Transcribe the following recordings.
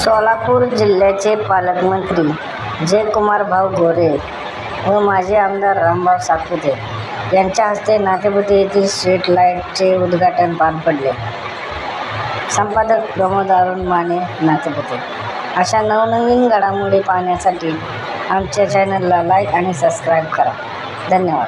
सोलापूर जिल्ह्याचे पालकमंत्री जयकुमार भाऊ गोरे व माजी आमदार रामभाऊ सातपुते यांच्या हस्ते नातेपुते येथील स्ट्रीट लाईटचे उद्घाटन पार पडले. संपादक प्रमोद अरुण माने, नातेपुते. अशा नवनवीन घडामोडी पाहण्यासाठी आमच्या चॅनलला लाईक आणि सबस्क्राईब करा. धन्यवाद.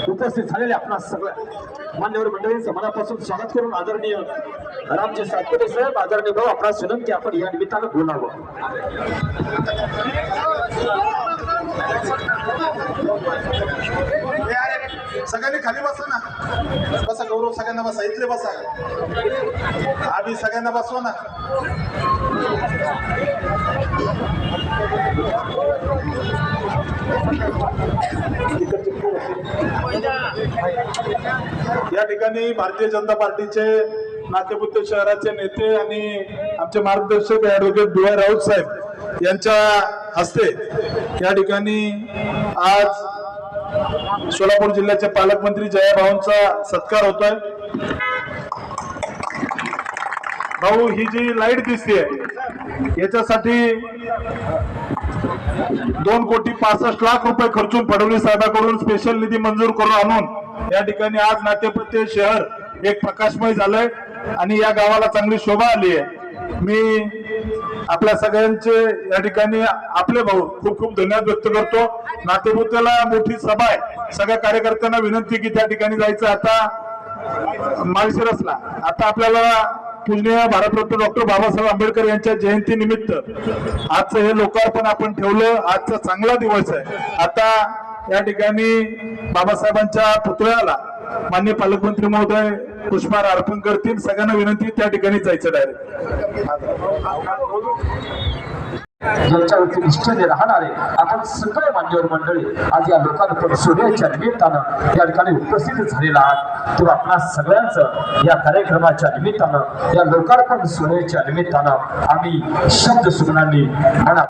उपस्थित झालेले आपणा सगळ्या मान्यवर मंडळींचं मनापासून स्वागत करून आदरणीय रामजी सातपुते साहेब, आदरणीय भाऊ, आपणास विनंती आपण या निमित्तानं बोलावं. सगळ्यांनी खाली बसा ना, बसा. सगळ्यांना बसा, इथले बसा. आम्ही सगळ्यांना बसवा ना. या ठिकाणी भारतीय जनता पार्टीचे नातेपुते शहराचे नेते आणि आमचे मार्गदर्शक ऍडव्होकेट DY राऊत साहेब यांच्या हस्ते या ठिकाणी आज सोलापूर जिल्ह्याचे पालकमंत्री जयाभाऊंचा सत्कार होतोय. भाऊ, ही जी लाईट दिसते याच्यासाठी 2,65,00,000 रुपये खर्चून फडणवीस साहेबांकडून स्पेशल निधी मंजूर करून आणून या ठिकाणी आज नातेपुते शहर एक प्रकाशमय झालंय आणि या गावाला चांगली शोभा आली आहे. मी आपल्या सगळ्यांचे या ठिकाणी आपले भाऊ खूप खूप धन्यवाद व्यक्त करतो. नातेपुत्याला मोठी सभा आहे. सगळ्या कार्यकर्त्यांना विनंती की त्या ठिकाणी जायचं. आता माळशिरसला आता आपल्याला पूजनीय भारतरत्न डॉक्टर बाबासाहेब आंबेडकर यांच्या जयंती निमित्त आजचं हे लोकार्पण आपण ठेवलं. आजचा चांगला दिवस आहे. आता या ठिकाणी बाबासाहेबांच्या पुतळ्याला माननीय पालकमंत्री महोदय पुष्पहार अर्पण करतील. सगळ्यांना विनंती त्या ठिकाणी जायचं डायरेक्ट. ज्यांच्यावरती निष्ठेने राहणारे आपण सगळे मान्यवर मंडळी आज या लोकार्पण सोहळ्याच्या निमित्तानं या ठिकाणी उपस्थित झालेला आहात. तेव्हा आपणा सगळ्यांचं या कार्यक्रमाच्या निमित्तानं या लोकार्पण सोहळ्याच्या निमित्तानं आम्ही शब्द सुगणांनी